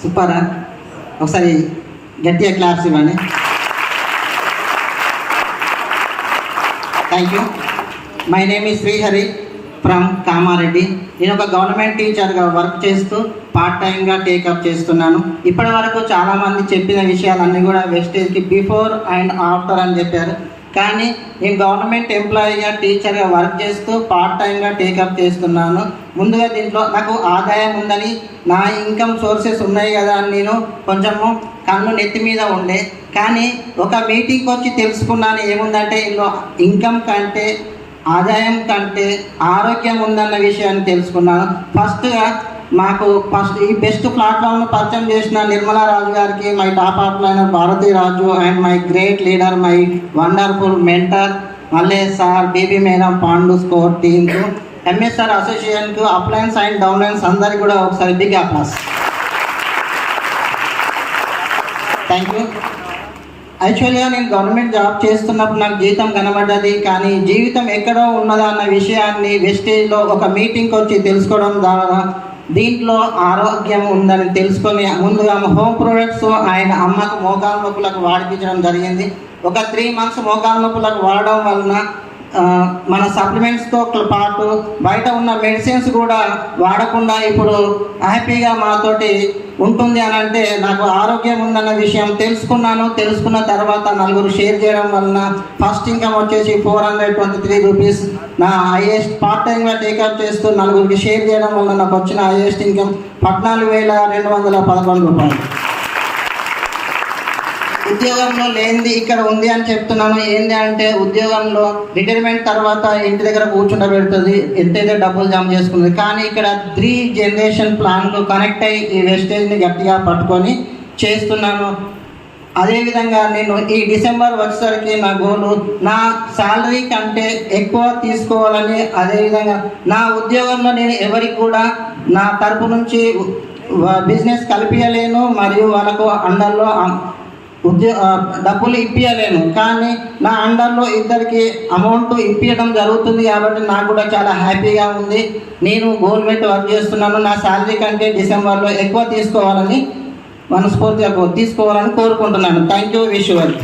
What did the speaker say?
సూపరా ఒకసారి గట్టిగా క్లాప్స్ ఇవ్వండి. Thank you. My name is Srihari from Kamareddy. నేను ఒక గవర్నమెంట్ టీచర్గా వర్క్ చేస్తూ పార్ట్ టైంగా టేకప్ చేస్తున్నాను. ఇప్పటి వరకు చాలామంది చెప్పిన విషయాలన్నీ కూడా వెస్టేజ్కి బిఫోర్ అండ్ ఆఫ్టర్ అని చెప్పారు. కానీ నేను గవర్నమెంట్ ఎంప్లాయీగా టీచర్గా వర్క్ చేస్తూ పార్ట్ టైంగా టేకప్ చేస్తున్నాను. ముందుగా దీంట్లో నాకు ఆదాయం ఉందని, నా ఇన్కమ్ సోర్సెస్ ఉన్నాయి కదా అని నేను కొంచెము కన్ను నెత్తి మీద ఉండే. కానీ ఒక మీటింగ్కి వచ్చి తెలుసుకున్నాను ఏముందంటే ఇందులో ఇన్కమ్ కంటే ఆదాయం కంటే ఆరోగ్యం ఉందన్న విషయాన్ని తెలుసుకున్నాను. ఫస్ట్గా ఈ బెస్ట్ ప్లాట్ఫామ్ను పరిచయం చేసిన నిర్మలా రాజు గారికి, my top upliner Bharati Raju and my great leader, my wonderful mentor Mallesh sir, BB madam, Pandu score టీమ్కు, ఎంఎస్ఆర్ అసోసియేషన్కు, అప్లైన్స్ అండ్ డౌన్లైన్స్ అందరికీ కూడా ఒకసారి బిగ్ అప్లాస్. Thank you. యాక్చువల్గా నేను గవర్నమెంట్ జాబ్ చేస్తున్నప్పుడు నాకు జీతం కనబడ్డది, కానీ జీవితం ఎక్కడో ఉన్నదా అన్న విషయాన్ని వెస్టేజ్లో ఒక మీటింగ్కి వచ్చి తెలుసుకోవడం ద్వారా దీంట్లో ఆరోగ్యం ఉందని తెలుసుకొని ముందుగా హోమ్ ప్రొడక్ట్స్ ఆయన అమ్మకు మోకాలు నొప్పులకు వాడిపించడం జరిగింది. ఒక 3 months మోకాలు నొప్పులకు వాడడం వలన మన సప్లిమెంట్స్తో పాటు బయట ఉన్న మెడిసిన్స్ కూడా వాడకుండా ఇప్పుడు హ్యాపీగా మాతోటి ఉంటుంది అని అంటే నాకు ఆరోగ్యం ఉందన్న విషయం తెలుసుకున్న తర్వాత నలుగురు షేర్ చేయడం వలన ఫస్ట్ ఇన్కమ్ వచ్చేసి 423 రూపీస్. నా హైయెస్ట్ పార్ట్ టైంగా టేకప్ చేస్తూ నలుగురికి షేర్ చేయడం వల్ల నాకు వచ్చిన హైయెస్ట్ ఇన్కమ్ 14,211 రూపాయలు. ఉద్యోగంలో లేనిది ఇక్కడ ఉంది అని చెప్తున్నాను. ఏంటి అంటే ఉద్యోగంలో రిటైర్మెంట్ తర్వాత ఇంటి దగ్గర కూర్చుండబెడుతుంది, ఎంతైతే డబ్బులు జమ చేసుకుంది. కానీ ఇక్కడ 3 generation ప్లాన్కు కనెక్ట్ అయ్యి ఈ వెస్టేజ్ని గట్టిగా పట్టుకొని చేస్తున్నాను. అదేవిధంగా నేను ఈ డిసెంబర్ వచ్చేసరికి నా గోలు నా శాలరీ కంటే ఎక్కువ తీసుకోవాలని, అదేవిధంగా నా ఉద్యోగంలో నేను ఎవరికి కూడా నా తరపు నుంచి బిజినెస్ కలిపియలేను మరియు వాళ్ళకు అండర్లో డబ్బులు ఇప్పించలేను. కానీ నా అండర్లో ఇద్దరికి అమౌంట్ ఇప్పించడం జరుగుతుంది కాబట్టి నాకు కూడా చాలా హ్యాపీగా ఉంది. నేను గోల్ పెట్టి వర్క్ చేస్తున్నాను. నా శాలరీ కంటే డిసెంబర్లో ఎక్కువ తీసుకోవాలని మనస్ఫూర్తిగా కోరుకుంటున్నాను. Thank you. Wish you well.